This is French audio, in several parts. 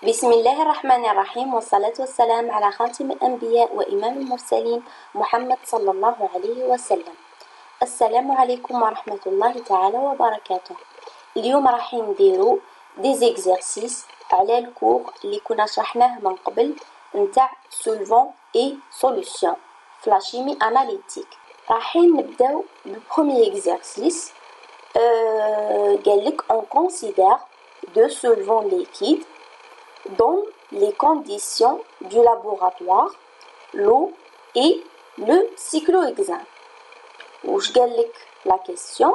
بسم الله الرحمن الرحيم، والصلاة والسلام على خاتم الأنبياء وإمام المرسلين محمد صلى الله عليه وسلم. السلام عليكم ورحمة الله تعالى وبركاته. اليوم راح نديرو دي زيكزيرسيس على الكور اللي كنا شرحناه من قبل نتاع سولفون اي سوليوشن في لا شيمي اناليتيك. راح نبداو بالبروميير اكزيرسيس. قالك on considère deux solvants liquides dans les conditions du laboratoire, l'eau et le cyclohexane. وش قالك la question؟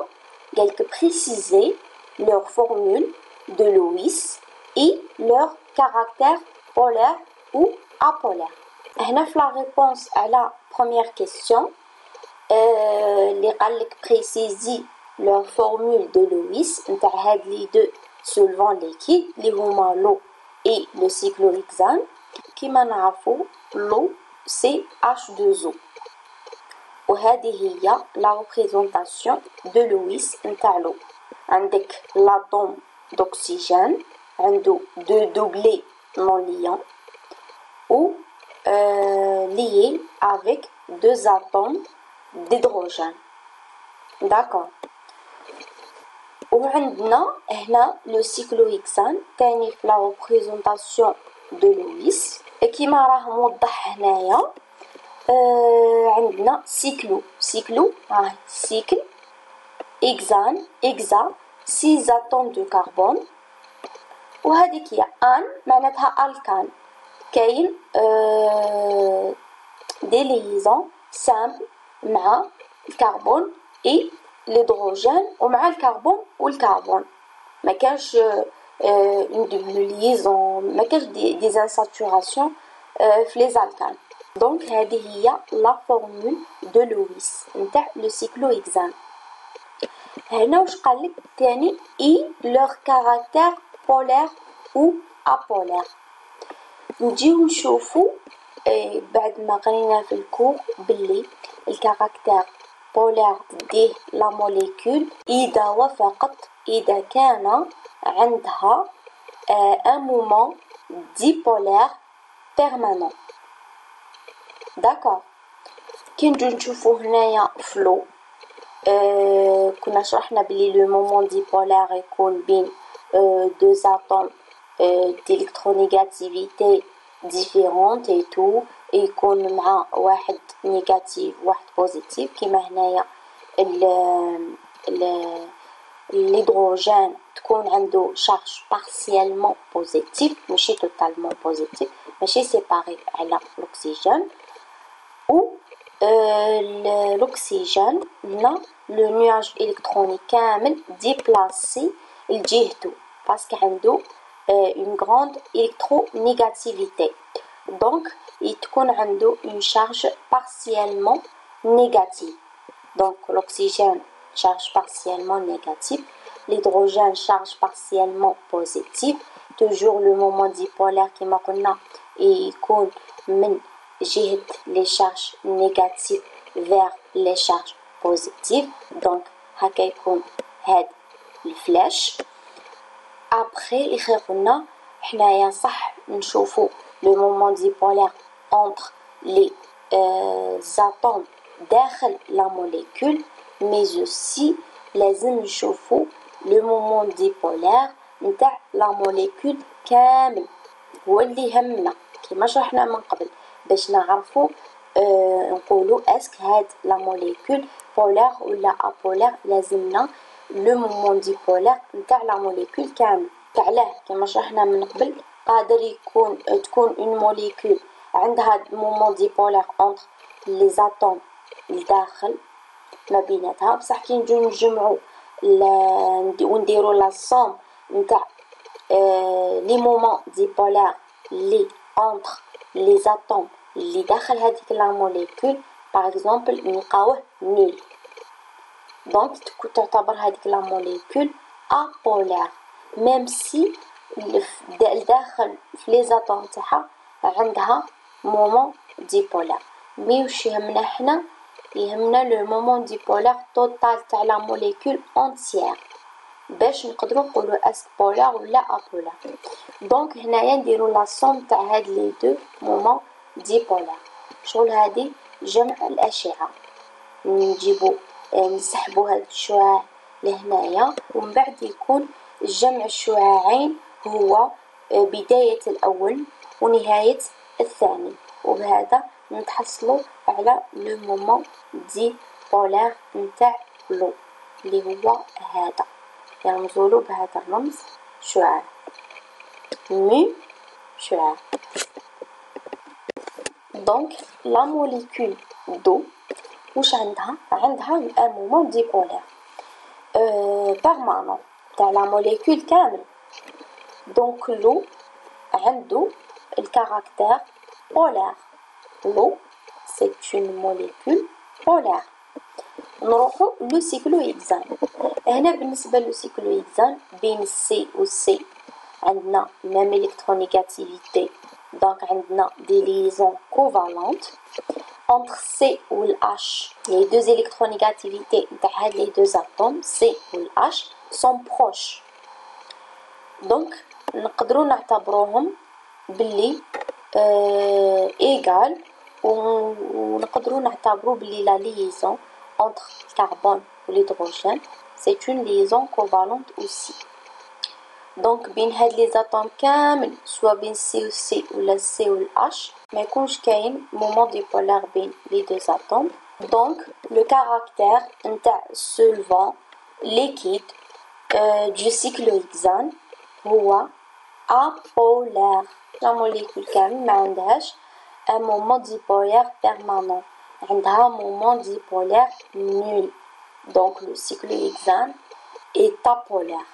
قالك préciser leur formule de Lewis et leur caractère polaire ou apolaire. هنا في la réponse à la première question اللي قالك préciser leur formule de Lewis نتاع هاد لي دو solvants liquides اللي هما l'eau et le cyclohexane. كما نعرفوا l'eau c'est H2O وهذه هي la représentation de Lewis نتاع l'eau. عندك l'atome d'oxygène عنده deux doublés non liants ou liés avec deux atomes d'hydrogène. D'accord. وعندنا هنا لو سيكلوهكسان تاني في لا ريبريزونطاسيون دو لويس كيما راه موضح هنايا. عندنا سيكلو راه سيكل اكزا 6 اتوم دو كربون وهذيك هي ان معناتها الكان كاين دي ليزون سامبل مع الكربون اي l'hydrogène ومع الكربون والكربون ما كانش une double liaison ما كانش des insaturations في les alcanes. donc هذه هي la formule de Lewis نتاع le cyclohexane. هنا واش قالك تاني et leur caractère polaire ou apolaire. نجيو نشوفو بعد ما قرينا في الكور باللي الكاركتير بولار تديه لا موليكول إذا وفقت إذا كان عندها ان مومون ديبولار بيرمانون. داكور. كي نجو نشوفو هنايا فلو كنا شرحنا بلي لو مومون ديبولار يكون بين دو اتوم d'électronégativité différente et tout يكون مع واحد نيجاتيف واحد بوزيتيف كيما هنايا الهيدروجين تكون عنده شارج بارسيالمون بوزيتيف ماشي توتالمون بوزيتيف ماشي سيباري على الاكسجين. و الاكسجين لنا لو نواج الكتروني كامل ديبلاسي لجهته باسكو عنده une grande électronégativité. Donc, il a une charge partiellement négative. Donc, l'oxygène charge partiellement négative, l'hydrogène charge partiellement positive. Toujours le moment dipolaire qui m'a dit, il compte les charges négatives vers les charges positives. Donc, il compte les flèches. Après يخيقنا حنايا صح نشوفو لو مومون ديبولار entre les atomes داخل لا موليكول mais aussi لازم نشوفو لو مومون ديبولار نتاع لا موليكول كامل هو اللي يهمنا كيما شرحنا من قبل باش نعرفو نقولو اسك هاد لا موليكول بولار ولا ابولار. لازمنا لو مومون ديبولار نتاع لا موليكول كامل. تعلاه كما شرحنا من قبل قادر تكون اون موليكول عندها مومون ديبولار اونتر لي زاتوم الداخل ما بيناتها بصح كي نجيو نجمعو ونديرو لا صوم نتاع لي مومون ديبولار لي اونتر لي زاتوم اللي داخل هذيك لا موليكول باغ اكزومبل نلقاوه نيل. دونك تعتبر هذيك لا موليكول apolaire même si داخل في لي زاتوم تاعها عندها مومون ديبولار. مي واش يهمنا حنا يهمنا لو مومون ديبولار توتال تاع لا موليكول اونتيير. باش نقدروا نقولوا اس بولار ولا ابولار. دونك هنايا نديروا لا سوم تاع هاد لي دو مومون دي بولار. شغل هادي جمع الاشعه، نجيبوا نسحبوا هاد الشعاع لهنايا، ومن بعد يكون جمع الشعاعين هو بداية الأول ونهاية الثاني، وبهذا نتحصلوا على لو مومون دي بولار نتاع لو اللي هو هذا، يرمزولو بهذا الرمز شعاع مو شعاع. دونك لا موليكول دو واش عندها ان مومون دي بولار بيرمانون تاع لا موليكول كامل. دونك لو عنده الكاركتير بولار، لو سي اون موليكول بولار. نروحو لو سيكلوهيكزان. هنا بالنسبه لو سيكلوهيكزان بين السي و السي عندنا ميم الكترونيغاتيفيتي، دونك عندنا دي ليزون كوفالونت. entre C ou le H, les deux électronégativités de les deux atomes C ou le H sont proches. Donc, نقدروا نعتبروهم باللي égal ونقدروا نعتبروا باللي la liaison entre le carbone ou l'hydrogène c'est une liaison covalente aussi. دونك بين هاد لي زاتوم كامل سواء بين سي و سي ولا سي و اش ما يكونش كاين مومون دي بولار بين لي دو زاتوم. دونك لو كاركتير نتاع السولفون ليكيد دو سيكلوهيكزان هو apolaire. لا موليكول كامل ما عندهاش ان مومون دي بولار بيرمانون، عندها مومون دي بولار نول. دونك لو سيكلوهيكزان est apolaire.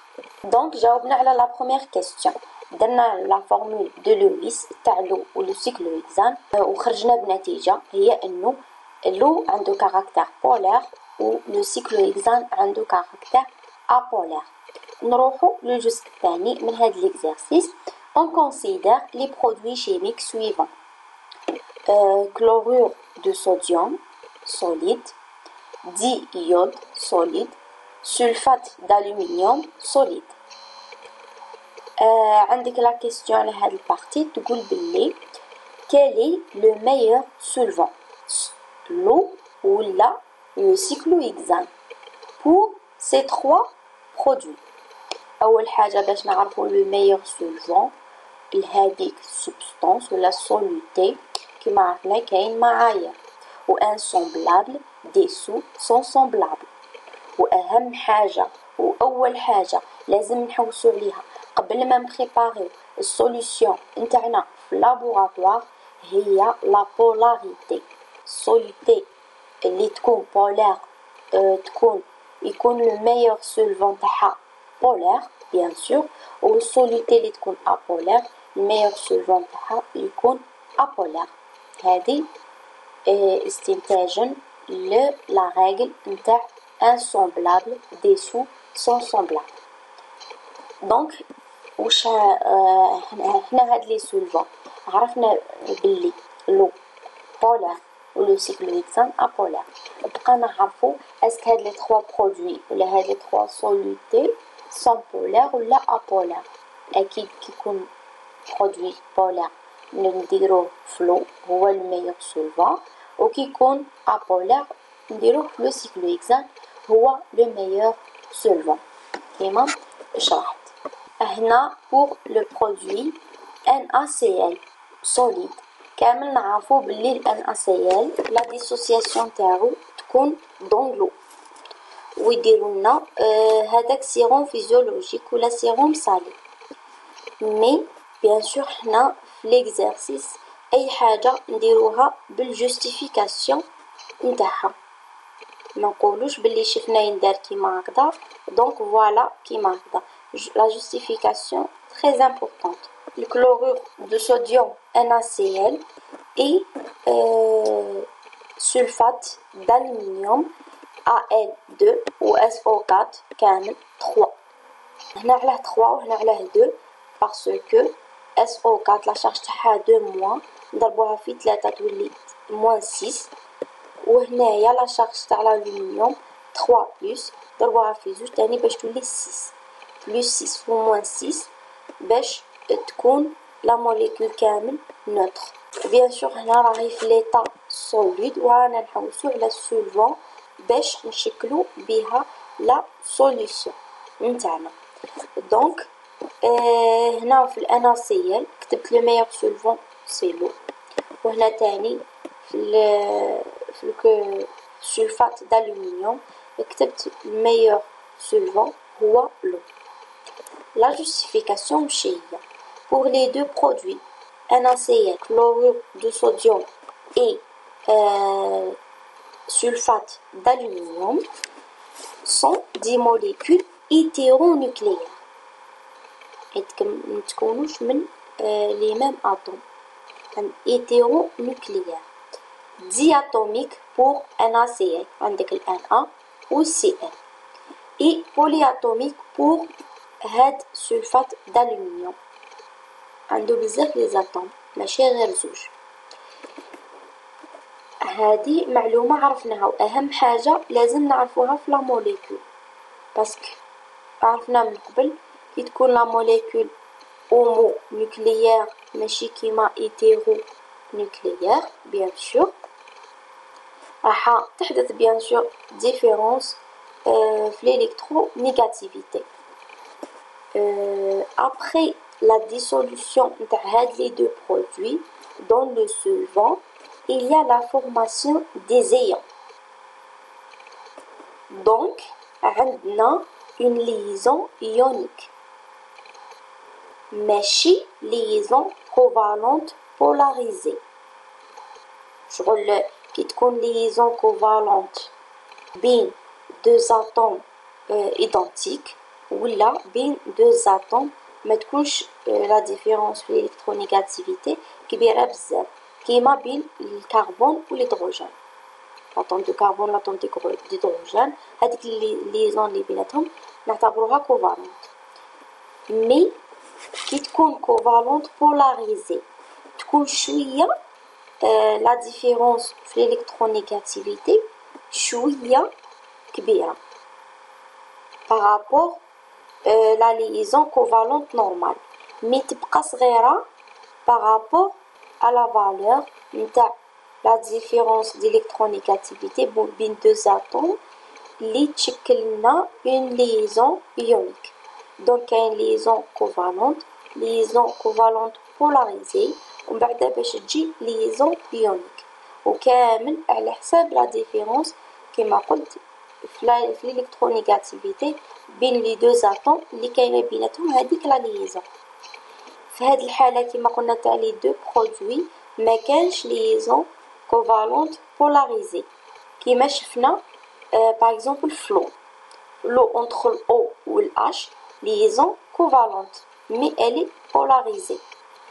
Donc جاوبنا على لا بروميير كيستيون، درنا لا فورمول دو لويس تاع لو ولو سيكلوهيكزان وخرجنا بنتيجه هي انه لو عنده كاركتير بولار و لو سيكلوهيكزان عنده كاركتير apolaire. نروحو للجزء الثاني من هذا ليكزارسيس. on considère les produits chimiques suivants: chlorure de sodium solide, diiode solide, sulfate d'aluminium solide. عندك لا كيستيون على هاد البارتي تقول باللي quel est le meilleur solvant, l'eau ou le cyclohexane pour ces trois produits. أول حاجة باش نعرفو le meilleur solvant لهاديك substance ولا soluté كيما عرفنا كاين معايير و insemblable dessous sont semblables. واهم حاجه واول حاجه لازم نحوسوا عليها قبل ما نبريباريو السوليوشن نتاعنا في اللابوراتوار هي لا بولاريتي. السوليتي اللي تكون بولار يكون لو ميور سولفون تاعها بولار بيان سور، و السوليتي اللي تكون ابولار الميور سولفون تاعها يكون ابولار. هذه استنتاجا لا رègle نتاع insemblables dessous sont semblables. دونك واش حنا هاد لي سولفون عرفنا باللي لو بولار و لو سيكلوهيكزان ابولار. بقى نعرفو اسك هاد لي 3 برودوي ولا هاد لي 3 سوليتي سون بولار ولا ابولار. اكيد كيكون برودوي بولار نديروه فلو هو الميور سولفون، وكي يكون ابولار نديروه في لو سيكلوهيكزان هو لو ميور سولفون كيما شرحت. هنا بور لو برودوي NaCl solide كامل نعرفو بلي ال NaCl لا ديسوسياسيون تاعو تكون دون لو ويديروا لنا هذاك سيروم فيزيولوجيك ولا سيروم صالي. مي بيان سور حنا في ليكزارسيس اي حاجه نديروها بالجوستيفيكاسيون نتاعها، ما نقولوش باللي شفنا يندار كيما هكذا دونك فوالا كيما هكذا. لا جوستيفيكاسيون très importante. Le chlorure de sodium NaCl et sulfate d'aluminium Al2 و SO4 كامل 3. هنا علاه 3 وهنا علاه 2 parce que SO4 لا شارج تاعها 2- نضربوها في 3 تولي -6، وهنايا لا شارج تاع الالومنيوم 3 بلس ضربوها في 2 تاني باش تولي 6. plus 6 ou moins 6 باش تكون la molécule كامل neutre. Bien sûr هنا راهي في l'état solide ورانا نحوسو على solvant باش نشكلو بها la solution نتاعنا. دونك هنا في الاناسيال كتبت لو meilleur solvant c'est l'eau وهنا تاني في السلفات d'aluminium كتبت meilleur solvant هو l'eau. La justification مشي هي pour les deux produits NaCl, chlorure de sodium et sulfate d'aluminium sont des molécules hétéronucléaires. متكونوش من les mêmes atomes. Hétéronucléaires. Diatomiques pour NaCl, عندك ال Na ou Cl. Et polyatomiques pour هاد sulfate d'aluminium. عنده بزاف لي زاتوم ماشي غير زوج. هذه معلومة عرفناها وأهم حاجة لازم نعرفوها في لا موليكول باسكو عرفنا من قبل كي تكون لا موليكول هومو نوكليير ماشي كيما ايتيرو نوكليير بيان سور راح تحدث بيان سور ديفيرونس في l'électronégativité. Après la dissolution de les deux produits dans le solvant, il y a la formation des ions. Donc, on a une liaison ionique. ماشي liaison covalente polarisée. شغل كي تكون liaison covalente بين deux atomes identiques ولا بين deux atomes ما تكونش لا ديفيرونس في الالكترونيغاتيفيتي كبيره بزاف كيما بين الكربون والهيدروجين. لاتوم دو كربون لاتوم ديدروجين هذيك ليزون اللي بيناتهم نعتبروها كوفالونت. مي كي تكون كوفالونت بولاريزي تكون شويه لا ديفيرونس في الالكترونيغاتيفيتي شويه كبيره بارابور la liaison covalente normale mais تبقى صغيرة par rapport à la valeur نتاع la différence d'électronégativité بين deux atomes اللي تشكل لنا une liaison ionique. donc كاين liaison covalente polarisée ومن بعد باش تجي liaison ionique وكامل على حساب la différence كما قلت في الالكترونيغاتيفيتي بين لي دو اتوم اللي كاينه بيناتهم هذيك لا ليزون. في هذه الحاله كما قلنا تاع لي دو برودوي ما كانش ليزون كوفالونت بولاريزي كيما شفنا باغ اكزومبل فلو entre le O و ال H liaison covalente mais elle est polarisée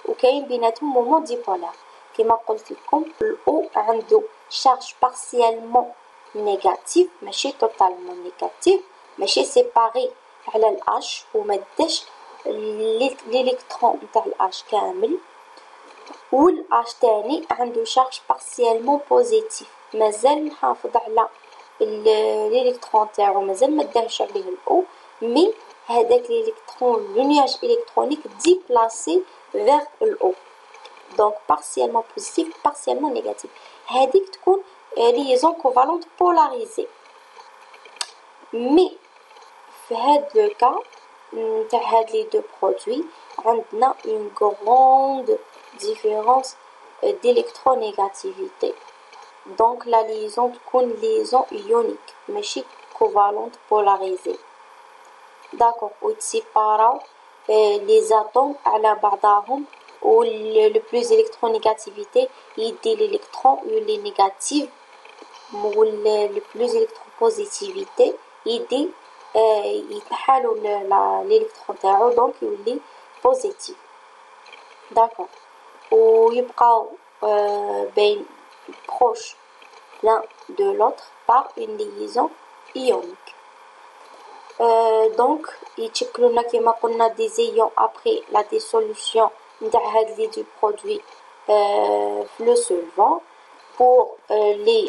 وكاين بيناتهم مومون ديبولار كما قلت لكم ال O عنده charge partiellement négative ماشي totalement négative ماشي سيباري على الأش وما داش الإلكترون نتاع الأش كامل والأش تاني عنده شارج بارسيالمون بوزيتيف مازال محافظ على الإلكترون تاعو مازال ما داهش عليه الأو مي هذاك الإلكترون لو نياج إلكترونيك ديبلاسي فيغ الأو دونك بارسيالمون بوزيتيف بارسيالمون نيجاتيف هذيك تكون liaison covalente polarisée. Mais في هذا لو كا نتاع هاد لي دو برودوي عندنا une grande différence d'électronégativité. donc la liaison تكون liaison ionique ماشي covalente polarisée. d'accord ويتسيباراو les atomes على بعضهم و le plus électronégativité يدي l'électron ou les négatifs ou le plus électropositivité يدي يتحالوا l'électron تاعو دونك يولي بوزيتيف. داكور ويبقاو بين proches l'un de l'autre par une liaison ionique. donc يتشكلوا لنا كما قلنا des ions après la dissolution نتاع هاد لي دو برودوي في لو solvant pour les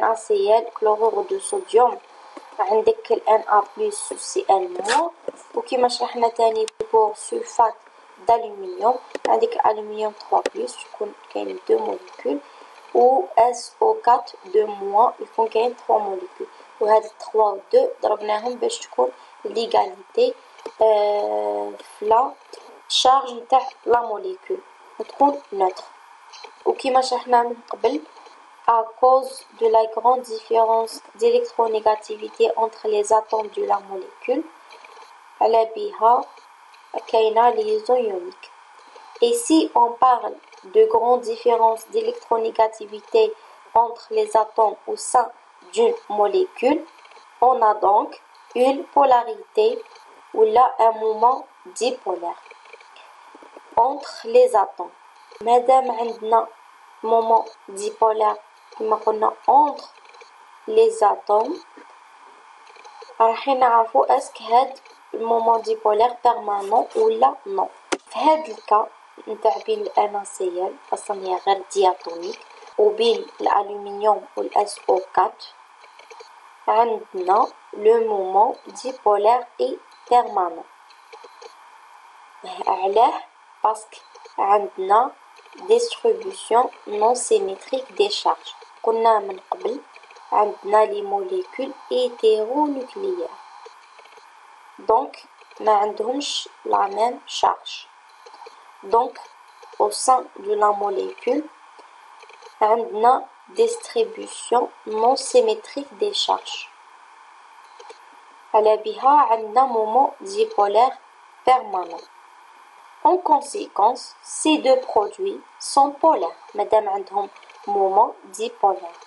NaCl chlorure de sodium عندك ال Na plus Cl-. وكما شرحنا تاني pour sulfate d'aluminium عندك aluminium 3 plus يكون كاين 2 موليكول و SO4 2- يكون كاين 3 موليكول وهاد 3 و 2 ضربناهم باش تكون ليغاليتي فلا شارج نتاع لا موليكول وتكون نوتر. وكما شرحنا من قبل à cause de la grande différence d'électronégativité entre les atomes de la molécule على بها كاينة liaison ionique. Et si on parle de grandes différences d'électronégativité entre les atomes au sein d'une molécule, on a donc une polarité ou là un moment dipolaire entre les atomes. Madame عندنا moment dipolaire كما قلنا entre les atomes راح نعرفوا اسك هاد المومون ديبولير بيرمانون ولا نو. في هاد الكا نتاع بين الاناسيال اصلا هي غير دياتونيك وبين الالومنيوم والاس او 4 عندنا لو مومون ديبولير اي بيرمانون. علاه باسكو عندنا distribution non symétrique des charges. قلنا من قبل عندنا les molécules hétéronucléaires donc ما عندهمش la même charge. Donc au sein de la molécule عندنا distribution non symétrique des charges على بها عندنا moment dipolaire permanent. En conséquence, ces deux produits sont polaires. Madame عندهم moment dipolaire.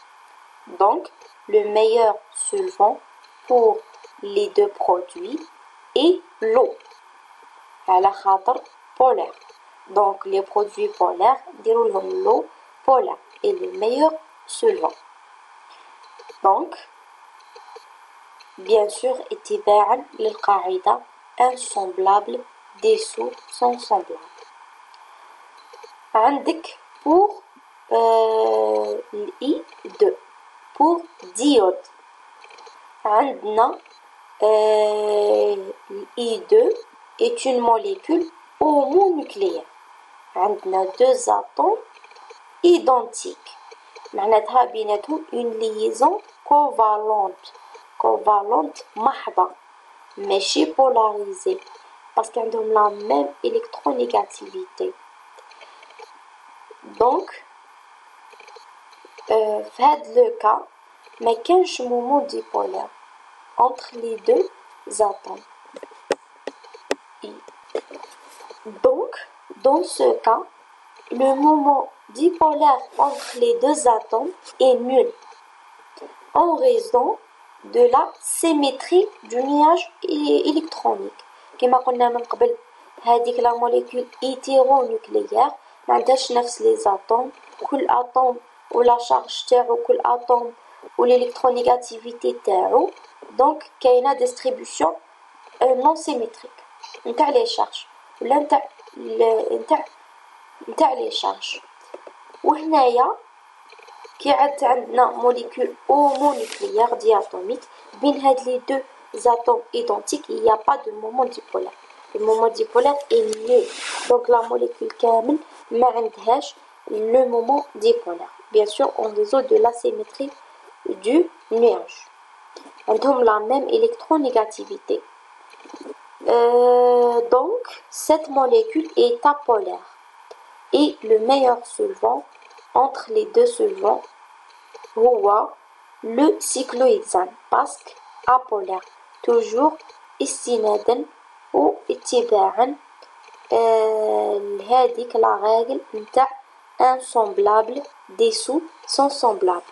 Donc, le meilleur solvant pour les deux produits est l'eau. على خاطر polaire. Donc, les produits polaires نديرو لهم l'eau polaire est le meilleur solvant. Donc, bien sûr, اتباعا للقاعدة un semblable dissout son semblable. عندك pour I2 pour diode عندنا I2 est une molécule homonucléaire. عندنا deux atomes identiques معناتها بيناتهم une liaison covalente محضة ماشي polarisée parce qu'عندهم la même électronégativité. Donc في هذا le cas ما كانش moment dipolaire entre les deux atomes. Donc dans ce cas le moment dipolaire entre les deux atomes est nul en raison de la symétrie du nuage électronique. كما قلنا من قبل هذيك لا موليكول hétéronucléaire ما عندهاش نفس لي زاتوم كل اتوم ولا شارج تاعو كل اتوم والالكترونيغاتيفيتي تاعو دونك كاينه ديستريبيوشن نون سيميتريك نتاع لي شارج ولا نتاع لي شارج. وهنايا كي عاد عندنا موليكول homonucléaire diatomique بين هاد لي دو atomes identiques il n'y a pas de moment dipolaire. Le moment dipolaire est nul. Donc la molécule كامل ما عندهاش le moment dipolaire. Bien sûr en raison de l'asymétrie du nuage. عندهم la même électronégativité. Donc cette molécule est apolaire. Et le meilleur solvant entre les deux solvants هو le cyclohexane parce que apolaire toujours استنادا واتباعا لهذيك لا règle نتاع un semblable dissout son semblable.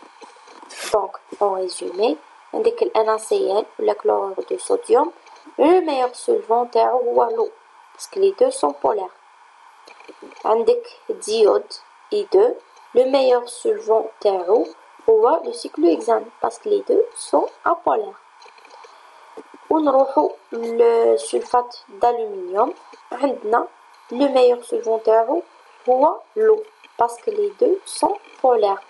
Donc en résumé عندك الNaCl ولا chlorure de sodium le meilleur solvant تاعو هو l'eau parce que les deux sont polaires. عندك diode I2 le meilleur solvant تاعو هو le cyclohexane parce que les deux sont apolaires. ونروحو للسلفات d'aluminium عندنا le meilleur solvant تاعو هو l'eau parce que les deux sont polaires.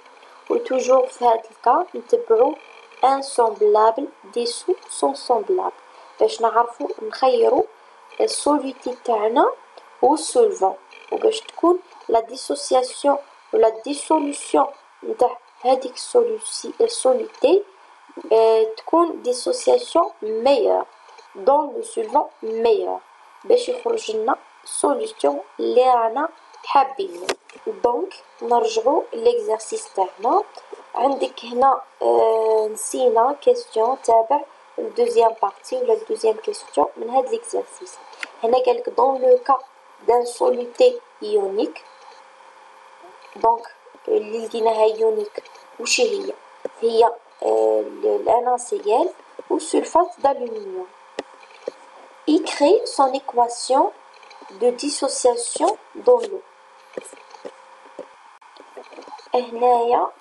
وتوجور في هذا الكا نتبعو insemblables dissous sans semblable باش نعرفو نخيرو السوليتي تاعنا والسولفون وباش تكون لا ديسوسياسيون ولا ديسوليسيون نتاع هذيك السوليتي تكون ديسوسياسيون meilleure dans le solvant meilleur باش يخرج لنا سوليسيون اللي رانا حابين. دونك نرجعو ليكزارسيس تاعنا. عندك هنا نسينا كيستيون تابع الدوزيام بارتي ولا الدوزيام كيستيون من هاد ليكزارسيس. هنا قالك دون لو كا دان سوليتي يونيك دونك اللي لقيناها يونيك وش هي الاناسيال والسلفات d'aluminium. Il crée son équation de dissociation dans l'eau. هنايا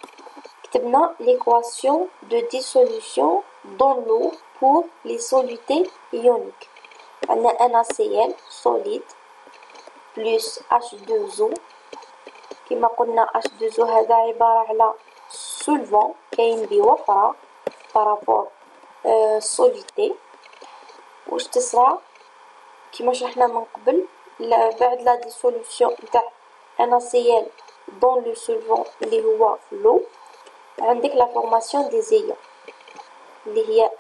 كتبنا l'équation de dissolution dans l'eau pour les solutés ioniques. عندنا NaCl solide plus H2O كما قلنا H2O هذا عبارة على solvant كاين بوفرة بارابور solité. واش تصرى كما شرحنا من قبل بعد لا ديسوليسيون نتاع NaCl dans le solvant اللي هو l'eau عندك لا فورماسيون دي زيون اللي هي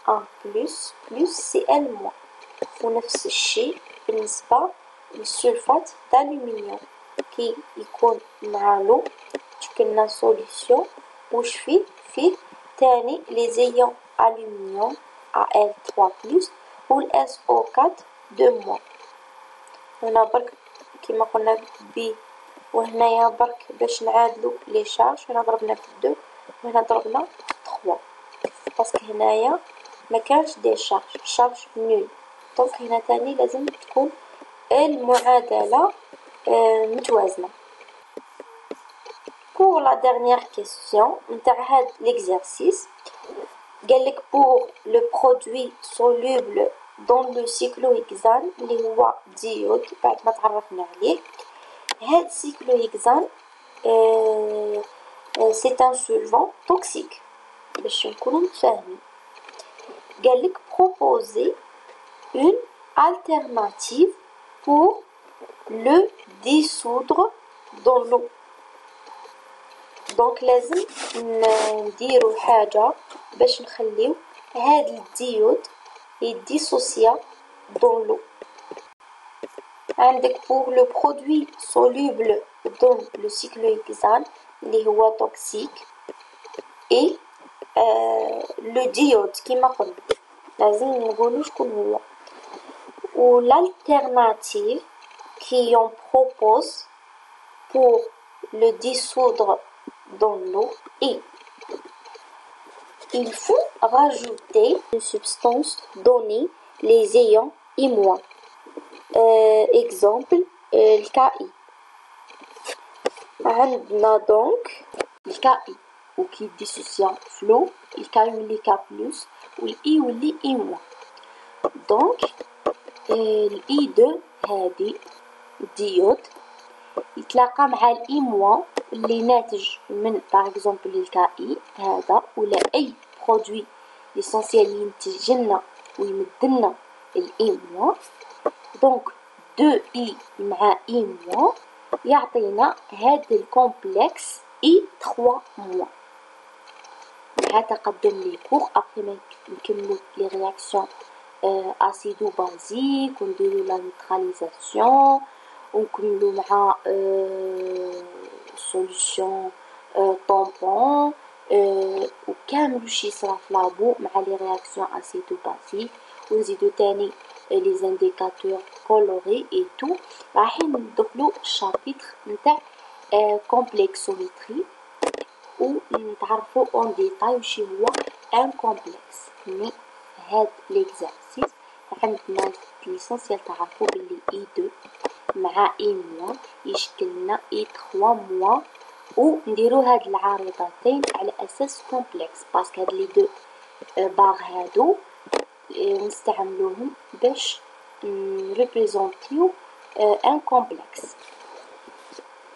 Na plus Cl-. ونفس الشيء بالنسبة للسلفات d'aluminium كي يكون مع لو تشكلنا سوليسيون واش فيه تاني لي زيون ألومنيوم Al3+ وال SO4 2-. هنا برك كيما قلنا بي وهنايا برك باش نعادلو لي شارج هنا ضربنا في 2 وهنا ضربنا 3 باسكو هنايا ما كانش دي شارج نول دونك هنا تاني لازم تكون المعادلة متوازنة. pour la dernière question نتاع هاد l'exercice قالك pour le produit soluble dans le cyclohexane اللي هو ديود بعد ما تعرفنا عليه هاد cyclohexane c'est un solvant toxique باش نكونوا متفاهمين. قالك proposer une alternative pour le dissoudre dans l'eau. دونك لازم نديرو حاجة باش نخليو هاد الديود يديسوسيا dans l'eau. عندك pour le produit soluble dans le cyclohexane اللي هو toxique et le diode كيما قلنا لازم نقولو شكون هو و l'alternative qui on propose pour le dissoudre dans l'eau et il faut rajouter une substance donnée les ayants immuns. Exemple le KI. عندنا donc le KI وكي dissociant flot le KI واللي K+ والI واللي I-. donc ال I2 هادي الديود يتلاقى مع ال I- اللي ناتج من باغ اكزومبل الكائي هذا ولا اي برودوي ليسونسيال ينتجلنا ويمدلنا الاي موان دونك 2 اي مع اي موان يعطينا هذا الكومبلكس اي 3 موان. مع تقدم لي كور ابري ما نكملو لي رياكسيون اسيدو بازيك ونديرو لا نيتراليزاسيون ونكملو مع سوليسيون طومبون وكامل شي يصرا في لابو مع لي رياكسيون اسيدو بازيك ونزيدو تاني لي زانديكاتور كولوري اي تو. رايحين ندخلو الشابيتر نتاع كومبلكسوميتري ونتعرفو اون ديتاي وشي هو ان كومبلكس. مي هاد ليكزارسيس عندنا ليسونسيال تعرفو بلي اي 2 مع اي موان يشكلنا اي 3 موان ونديرو هاد العارضتين على اساس كومبلكس باسكو هاد لي دو باغ هادو نستعملوهم باش نريبريزونتيو ان كومبلكس.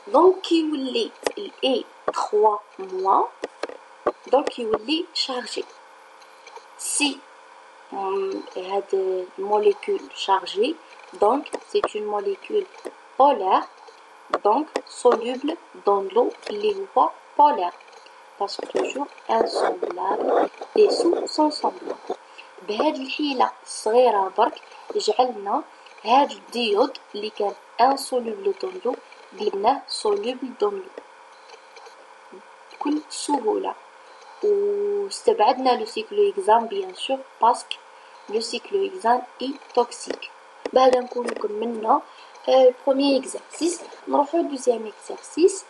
دونك كيولي الاي 3 موان donc يولي chargé. Si cette molécule chargée, donc c'est une molécule polaire, donc soluble dans l'eau اللي هو polaire, parce que toujours insoluble, les sous sont semblables. بهذه الحيلة الصغيرة برك جعلنا هذا الديود اللي كان insoluble dans l'eau قلبناه soluble dans l'eau بكل سهولة. واستبعدنا le cyclohexane bien sûr parce que le cyclohexane est toxique. بعد نكون كملنا le premier exercice. نروحو au deuxième exercice.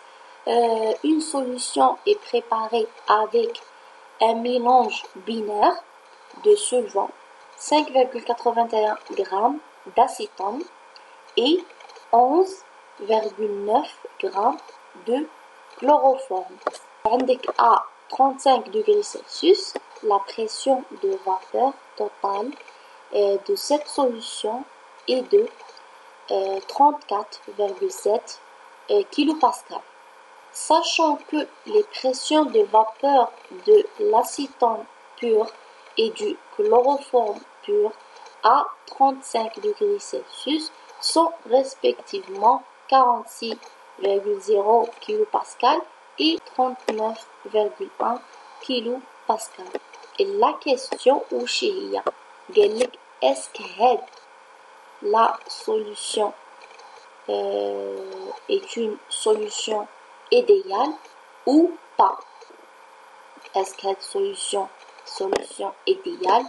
Une solution est préparée avec un mélange binaire de solvant 5,81 g d'acétone et 11,9 g de chloroforme. À 35 degrés Celsius, la pression de vapeur totale de cette solution est de 34,7 kPa. Sachant que les pressions de vapeur de l'acétone pur et du chloroforme pur à 35 degrés Celsius sont respectivement 46,0 kPa et 39,1 kPa. Et la question وشي قال لك est-ce que la solution est une solution idéale ou pas? Est-ce que cette solution idéale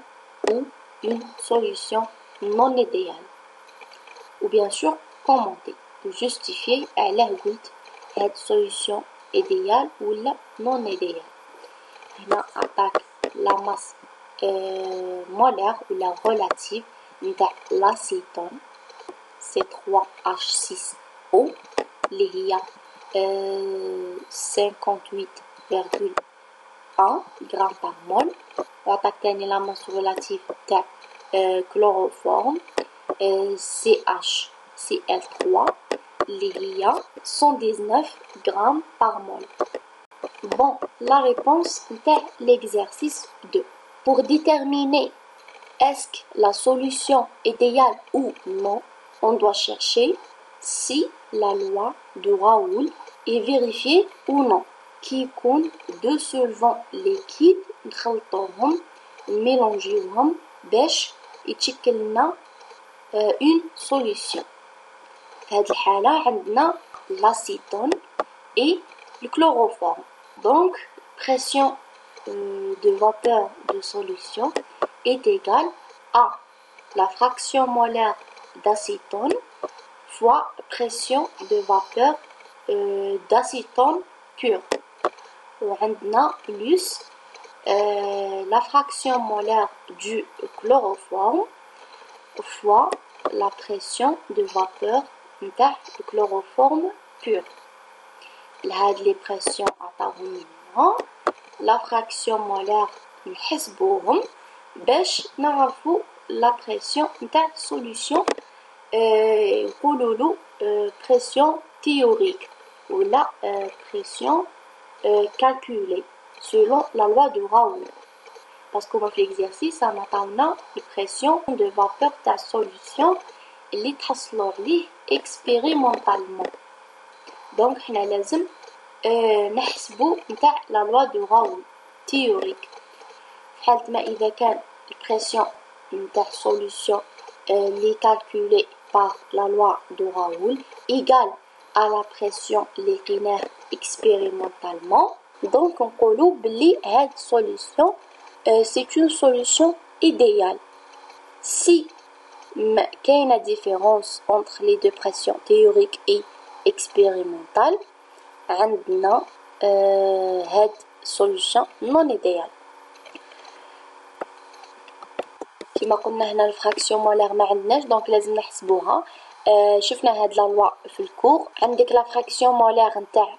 ou une solution non idéale? Ou bien sûr commenter ou justifier علاه قلت cette solution idéale ou la non idéale. هنا attaque la masse molaire ou la relative de l'acétone, c'est 3H6O اللي هي 58,1 grammes par mol. وعطاك تاني la masse relative تاع chloroforme CHCl3 اللي هي 119 grammes par mol. Bon, la réponse de l'exercice 2. Pour déterminer est-ce que la solution est idéale ou non, on doit chercher si la loi de Raoul est vérifiée ou non. Qui يكون deux solvants liquides نخلطوهم نميلونجيوهم باش يتشكل لنا une solution. في هذه الحالة عندنا l'acétone et le chloroforme. Donc, pression de vapeur de solution est égale à la fraction molaire d'acétone fois pression de vapeur d'acétone pur. وعندنا plus la fraction molaire du chloroforme fois la pression de vapeur du chloroforme pur. هاد les pressions عطاوهم لنا la fraction molaire نحسبوهم باش نعرفوا la pression نتاع solution نقولوا له pression théorique ou la pression calculée selon la loi de Raoul. Parce qu'on va faire l'exercice en attendant la pression de vapeur de la solution اللي تحصلوا عليه expérimentalement. Donc حنا لازم نحسبوا نتاع la loi de Raoul théorique. في حالة ما إذا كان البريسيون نتاع solution اللي calculée par la loi de Raoul égale à la pression اللي لقيناه expérimentalement, donc نقولوا بلي هاد solution c'est une solution idéale. Si كاينة différence entre les deux pressions théoriques et expérimentales, عندنا هاد solution non idéale. كما قلنا هنا الفراكسيون مولار ما عندناش دونك لازم نحسبوها. شفنا هاد لا لوا في الكور. عندك لا فراكسيون مولار نتاع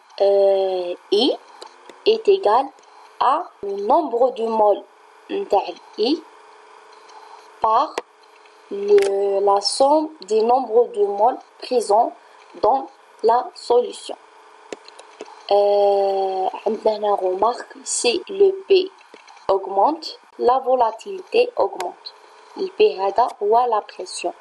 I est égal à le nombre de moles نتاع I par la somme des nombres de moles présents dans la solution. عندنا هنا remarque si le P augmente la volatilité augmente. le P هذا هو la pression.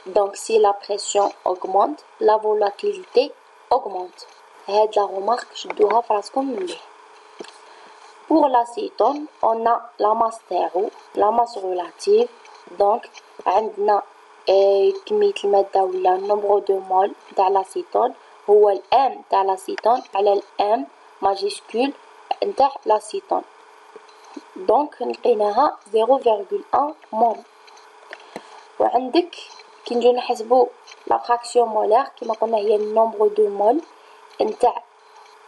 Donc si la pression augmente la volatilité augmente. هاد la remarque شدوها في راسكم مليح. Pour l'acétone, on a la masse تاعو, la masse relative. Donc عندنا كمية المادة ولا nombre de mol تاع l'acétone هو الام تاع l'acétone على الام ماجيسكول نتاع l'acétone. دونك لقيناها 0,1 مول. وعندك كي نجيو نحسبو لا فراكسيون مولار كيما قلنا هي النومبر دو مول نتاع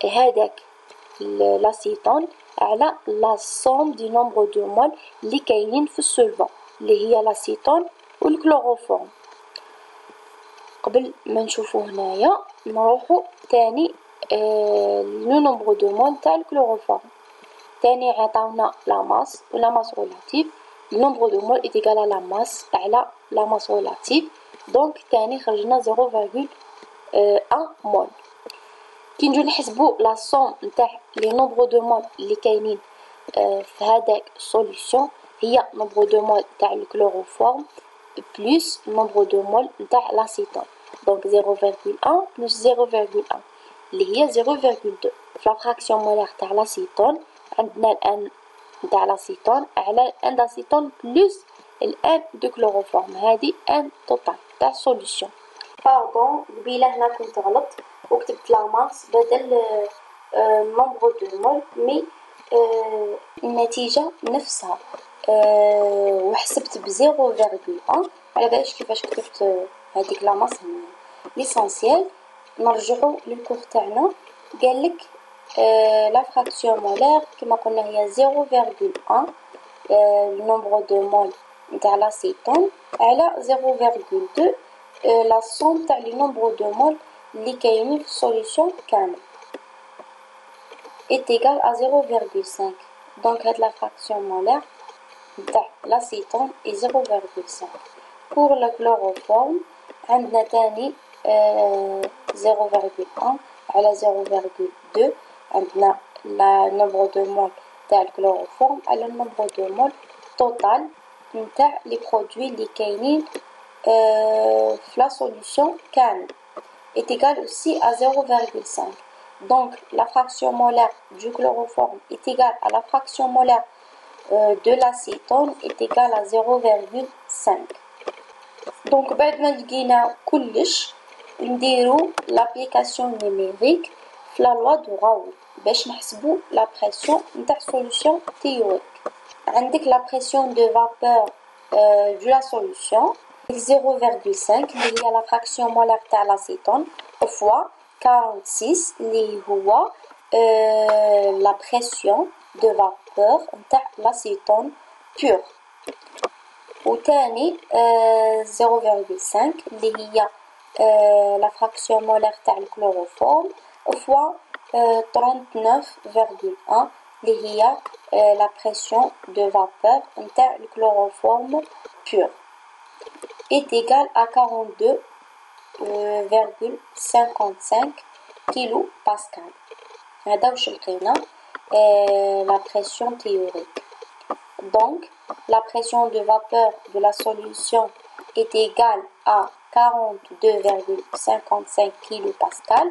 هذاك l'acétone على لا somme دي نومبر دو مول اللي كاينين في السولفون اللي هي l'acétone والكلوروفورم. قبل ما نشوفو هنايا نروحو تاني لو نومبر دو مول تاع الكلوروفورم. تاني عطاونا لا ماس و لا ماس ريلاتيف. النومبر دو مول est égal à la masse على لا ماس ريلاتيف. دونك تاني خرجنا 0,1 مول. كي نجيو نحسبو لا صوم نتاع لي نومبر دو مول اللي كاينين في هذاك سوليسيون هي نومبر دو مول تاع الكلوروفورم بلس نومبر دو مول نتاع l'acétone. دونك 0,1 بلس 0,1 اللي هي 0,2. في لا فراكسيون مولار تاع l'acétone عندنا الان نتاع l'acétone على الان d'acétone بلس الان دو كلوروفورم. هذه ان توتال تاع سوليسيون. باردون قبيله هنا كنت غلط وكتبت لا ماس بدل نومبر دو مول مي النتيجة نفسها وحسبت ب 0,1 على باليش كيفاش كتبت هذيك لا ماس هنا. ليسونسيال نرجعو للكور تاعنا قالك لا فراكسيون مولار كما قلنا هي 0,1 النومبر دو مول نتاع l'acétone على 0,2 لا صوم تاع لي نومبر دو مول اللي كاينين في السوليسيون كامل est égal à 0,5. Donc هاد لا فراكسيون مولار نتاع l'acétone est 0,5. pour le chloroforme عندنا تاني 0,1 على 0,2 عندنا لا نومبر دو مول تاع الكلوروفورم على النومبر دو مول توتال نتاع لي برودوي اللي كاينين في لا سوليسيون كامل est égal aussi à 0,5. Donc la fraction molaire du chloroforme est égale à la fraction molaire de l'acétone est égale à 0,5. Donc بعد ما لقينا كلش نديرو l'application numérique في la loi de Raoult باش نحسبو la pression نتاع solution théorique. عندك la pression de vapeur de la solution 0,5 اللي هي la fraction molaire تاع l'acétone fois 46 اللي هو la pression de vapeur نتاع l'acétone pur. وتاني 0,5 اللي هي la fraction molaire تاع الكلوروفورم fois 39,1 اللي هي la pression de vapeur نتاع الكلوروفورم pur est égal à 42,55 كيلو باسكال. هذا واش لقينا la pression théorique. Donc la pression de vapeur de la solution est égale à 42,55 kilo pascal.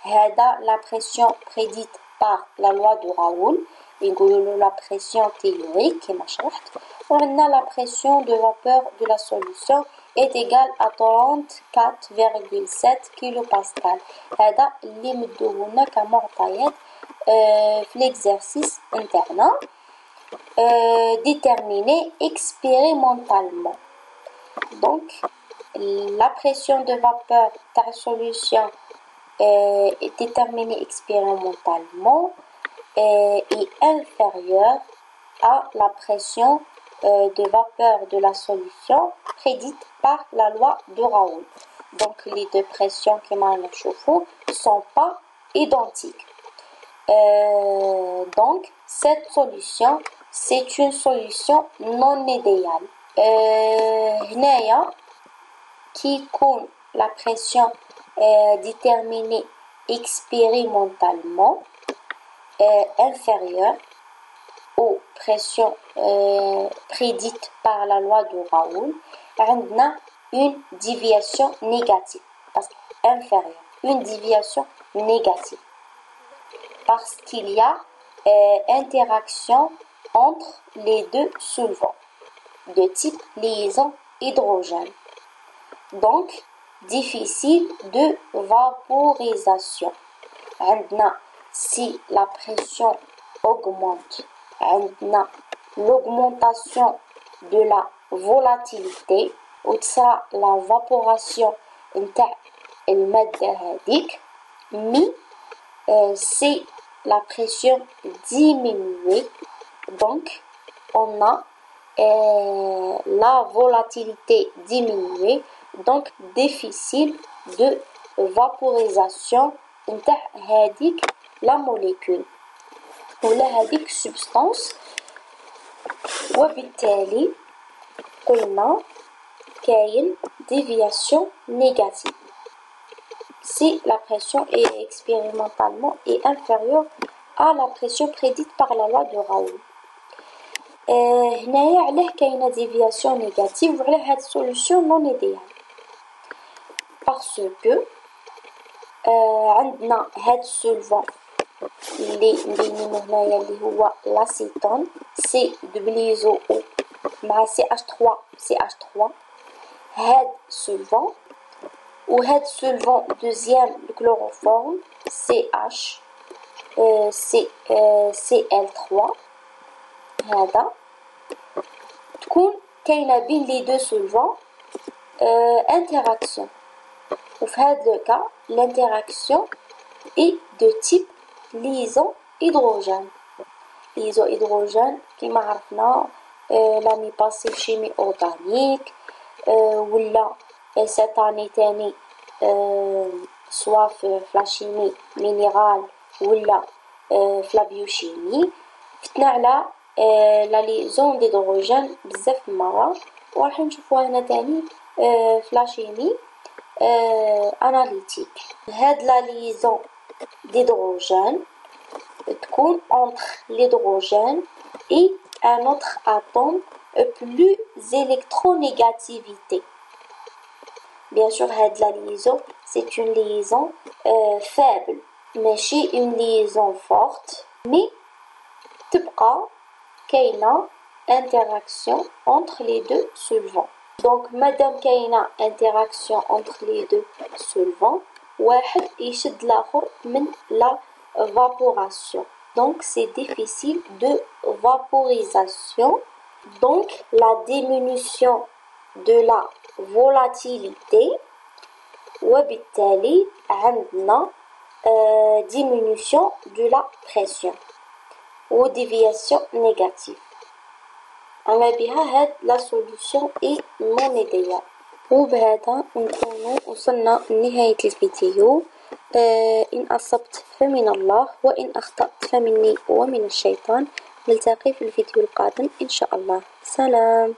هذا la pression prédite par la loi de Raoult. يقولوا la pression théorique كما شرحت. وعندنا la pression de vapeur de la solution est égale à 34,7 kilopascal. هذا اللي مدوهولنا كمعطيات في l'exercice interne déterminé expérimentalement. Donc la pression de vapeur de la solution est déterminée expérimentalement est inférieure à la pression de vapeur de la solution prédite par la loi de Raoult. Donc les deux pressions qui ne sont pas identiques. Donc cette solution c'est une solution non idéale. هنايا كي يكون la pression déterminée expérimentalement inférieure aux pressions prédites par la loi de Raoul, on a une déviation négative. Parce inférieure, une déviation négative. Parce qu'il y a interaction entre les deux solvants de type liaison hydrogène. Donc, difficile de vaporisation. Si la pression augmente, l'augmentation de la volatilité ou la vaporation نتاع المادة هذيك mais c'est la pression diminuée, donc on a la volatilité diminuée, donc difficile de vaporisation نتاع هذيك la molécule ولا هذيك substance. وبالتالي قلنا كاين déviation négative si la pression est expérimentalement inférieure à la pression prédite par la loi de Raoul. هنايا علاه كاينه déviation négative وعلاه هاد solution non idéale parce que عندنا هاد solvant اللي مبينينه هنايا اللي هو l'acétone C2O مع CH3 هاد solvant وهاد solvant deuxième le chloroforme Cl3 هذا تكون كاينه بين لي دو solvants interaction وفي هاد لو كا l'interaction est de type liaison hydrogène. liaison hydrogène كيما عرفنا l'année passée في chimie organique ولا cette année تاني soit في la chimie minérale ولا في la biochimie فتنا على la liaison d'hydrogène بزاف مرة وراح نشوفوها هنا تاني في la chimie analytique. هاد la liaison d'hydrogène تكون entre l'hydrogène et un autre atome plus électronégativité. Bien sûr, la liaison, c'est une liaison faible, mais chez une liaison forte, mais تبقى كاينة interaction entre les deux solvants. Donc, madame كاينة interaction entre les deux solvants, واحد يشد l'autre من la vaporation. Donc, c'est difficile de vaporisation. Donc, la diminution de la volatilité وبالتالي عندنا diminution de la pression ou déviation négative. أما بها هاد la solution est non idéale. وبهذا نكون وصلنا لنهاية الفيديو. إن أصبت فمن الله وإن أخطأت فمني ومن الشيطان. نلتقي في الفيديو القادم إن شاء الله. سلام.